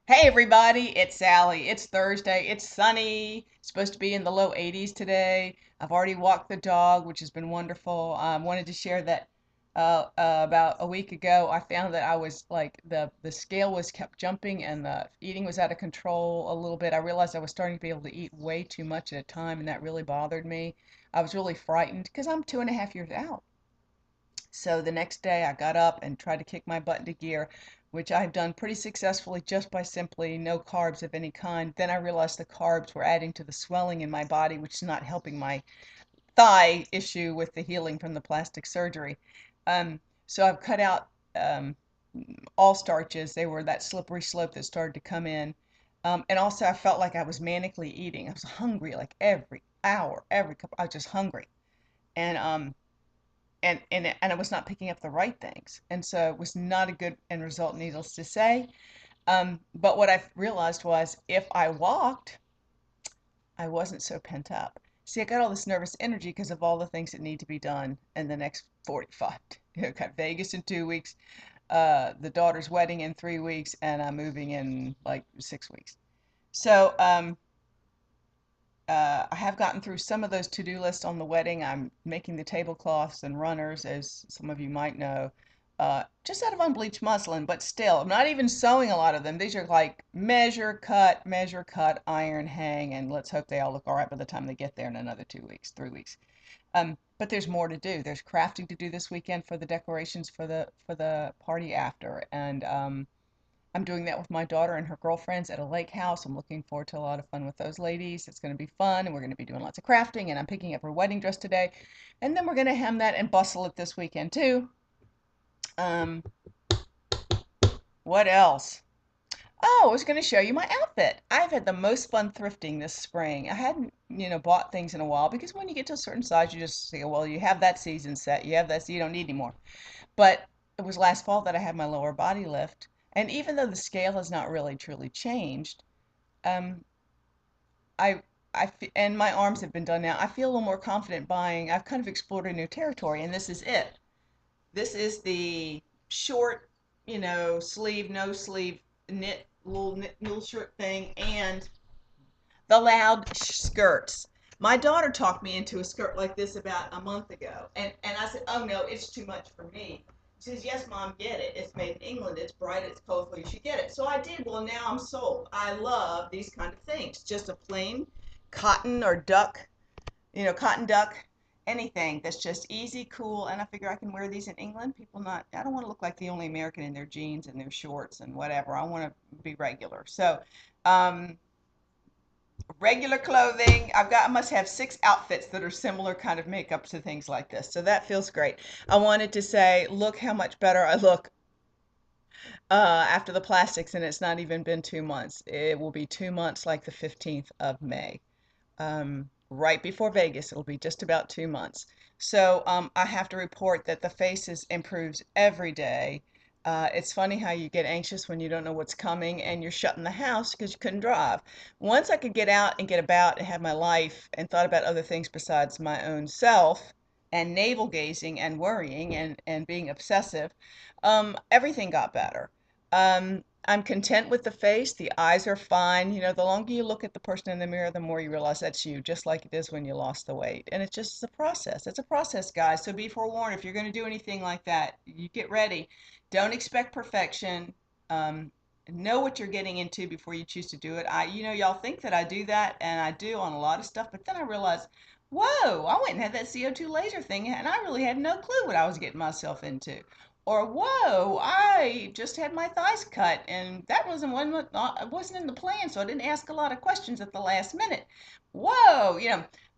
Hey everybody, it's Sally. It's Thursday. It's sunny. It's supposed to be in the low 80s today. I've already walked the dog, which has been wonderful. Wanted to share that about a week ago, I found that I was like the scale was kept jumping and the eating was out of control a little bit. I realized I was starting to be able to eat way too much at a time, and that really bothered me. I was really frightened because I'm 2.5 years out. So the next day I got up and tried to kick my butt into gear, which I've done pretty successfully just by simply no carbs of any kind. Then I realized the carbs were adding to the swelling in my body, which is not helping my thigh issue with the healing from the plastic surgery. So I've cut out all starches. They were that slippery slope that started to come in. And also I felt like I was manically eating. I was hungry like every hour, every cup. I was just hungry. And I was not picking up the right things, and so it was not a good end result, needless to say. But what I realized was if I walked, I wasn't so pent up. See, I got all this nervous energy because of all the things that need to be done in the next 45. Got Vegas in 2 weeks, the daughter's wedding in 3 weeks, and I'm moving in like 6 weeks. So I have gotten through some of those to-do lists on the wedding. I'm making the tablecloths and runners, as some of you might know, just out of unbleached muslin, but still, I'm not even sewing a lot of them. These are like measure cut, iron, hang, and let's hope they all look all right by the time they get there in another 2 weeks, 3 weeks. But there's more to do. There's crafting to do this weekend for the decorations for the party after, and I'm doing that with my daughter and her girlfriends at a lake house. I'm looking forward to a lot of fun with those ladies. It's going to be fun, and we're going to be doing lots of crafting, and I'm picking up her wedding dress today. And then we're going to hem that and bustle it this weekend too. Um, what else? Oh, I was going to show you my outfit. I've had the most fun thrifting this spring. I hadn't, bought things in a while because when you get to a certain size, you just say, well, you have that season set. You have that, so you don't need any more. But it was last fall that I had my lower body lift. And even though the scale has not really truly changed, um, and my arms have been done now. I feel a little more confident buying. I've kind of explored a new territory, and this is it. This is the short, sleeve, no sleeve knit shirt thing, and the loud skirts. My daughter talked me into a skirt like this about a month ago, and I said, "Oh no, it's too much for me." She says, "Yes, Mom, get it. It's made in England. It's bright. It's colorful. You should get it." So I did. Well, now I'm sold. I love these kind of things. Just a plain cotton or duck, cotton duck, anything that's just easy, cool, and I figure I can wear these in England. I don't want to look like the only American in their jeans and their shorts and whatever. I want to be regular. So, um, regular clothing. I must have 6 outfits that are similar kind of makeup to things like this. So that feels great. I wanted to say, look how much better I look after the plastics, and it's not even been 2 months. It will be 2 months like the 15th of May. Right before Vegas, it'll be just about 2 months. So I have to report that the faces improves every day. It's funny how you get anxious when you don't know what's coming and you're shut in the house because you couldn't drive. Once I could get out and get about and have my life and thought about other things besides my own self and navel gazing and worrying and being obsessive, everything got better. I'm content with the face. The eyes are fine. The longer you look at the person in the mirror, the more you realize that's you, just like it is when you lost the weight. And it's just a process. It's a process, guys. So be forewarned if you're going to do anything like that, you get ready. Don't expect perfection. Um, know what you're getting into before you choose to do it. Y'all think that I do that, and I do on a lot of stuff, but then I realize, whoa, I went and had that CO2 laser thing, and I really had no clue what I was getting myself into. Or whoa, I just had my thighs cut, and that wasn't in the plan, so I didn't ask a lot of questions at the last minute. Whoa,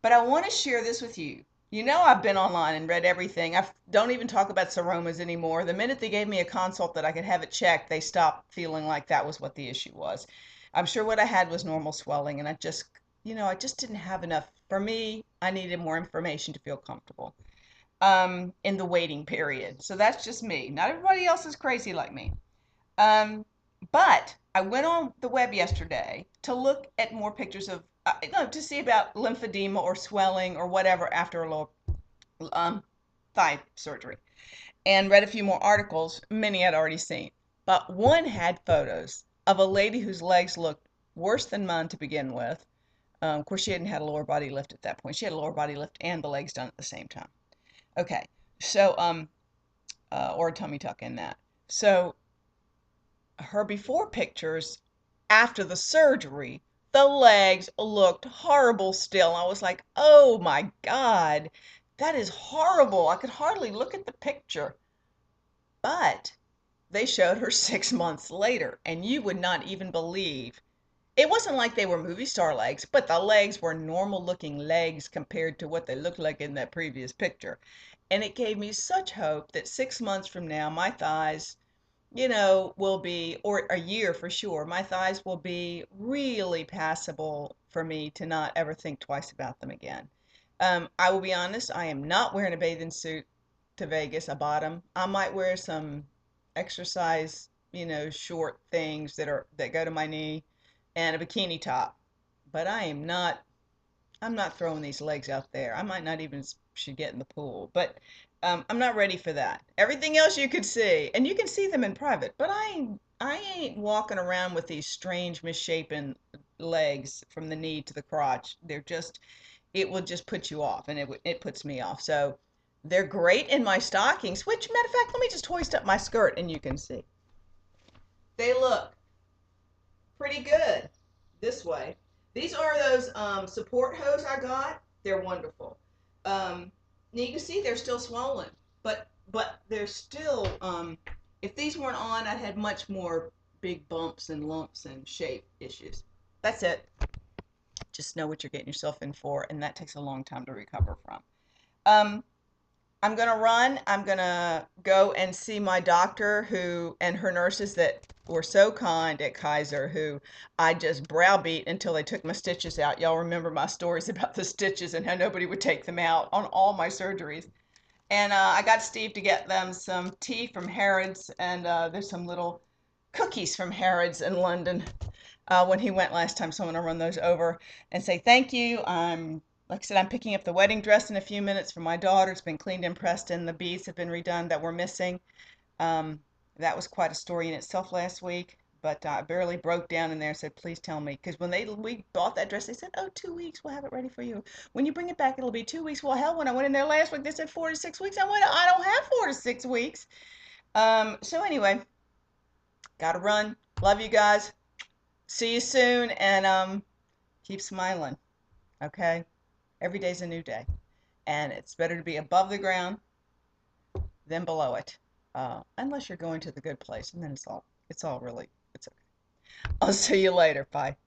but I want to share this with you. I've been online and read everything. I don't even talk about seromas anymore. The minute they gave me a consult that I could have it checked, they stopped feeling like that was what the issue was. I'm sure what I had was normal swelling, and I just didn't have enough. For me, I needed more information to feel comfortable in the waiting period. So that's just me. Not everybody else is crazy like me. Um, but I went on the web yesterday to look at more pictures of, no, to see about lymphedema or swelling or whatever after a low thigh surgery, and read a few more articles. Many I'd already seen, but one had photos of a lady whose legs looked worse than mine to begin with. Of course, she hadn't had a lower body lift at that point. She had a lower body lift and the legs done at the same time. Okay, so or a tummy tuck in that. So her before pictures after the surgery, the legs looked horrible still. I was like, oh my God, that is horrible. I could hardly look at the picture. But they showed her 6 months later, and you would not even believe. It wasn't like they were movie star legs, but the legs were normal looking legs compared to what they looked like in that previous picture. And it gave me such hope that 6 months from now, my thighs, will be, or a year for sure, my thighs will be really passable for me to not ever think twice about them again. I will be honest, I am not wearing a bathing suit to Vegas, a bottom. I might wear some exercise, short things that go to my knee and a bikini top. But I'm not throwing these legs out there. I might not even should get in the pool, but I'm not ready for that. Everything else you could see, and you can see them in private, but I ain't walking around with these strange misshapen legs from the knee to the crotch. It will just put you off, and it puts me off. So they're great in my stockings. Which, matter of fact, let me just hoist up my skirt, and you can see they look pretty good this way. These are those support hose I got. They're wonderful. Um, Now you can see they're still swollen, but they're still. If these weren't on, I'd had much more big bumps and lumps and shape issues. That's it. Just know what you're getting yourself in for, and that takes a long time to recover from. Um, I'm gonna run. I'm gonna go and see my doctor who and her nurses that were so kind at Kaiser, who I just browbeat until they took my stitches out. Y'all remember my stories about the stitches and how nobody would take them out on all my surgeries. And I got Steve to get them some tea from Harrods, and there's some little cookies from Harrods in London when he went last time. So I'm gonna run those over and say thank you. Like I said, I'm picking up the wedding dress in a few minutes for my daughter. It's been cleaned and pressed, and the beads have been redone that were missing. Um, that was quite a story in itself last week, but I barely broke down in there and said, "Please tell me," because when we bought that dress, they said, "Oh, 2 weeks, we'll have it ready for you. When you bring it back, it'll be 2 weeks." Well, hell, when I went in there last week, they said 4 to 6 weeks. I don't have 4 to 6 weeks. So anyway, gotta run. Love you guys. See you soon, and keep smiling. Okay. Every day's a new day, and it's better to be above the ground than below it, unless you're going to the good place, and then it's all really it's okay. I'll see you later. Bye.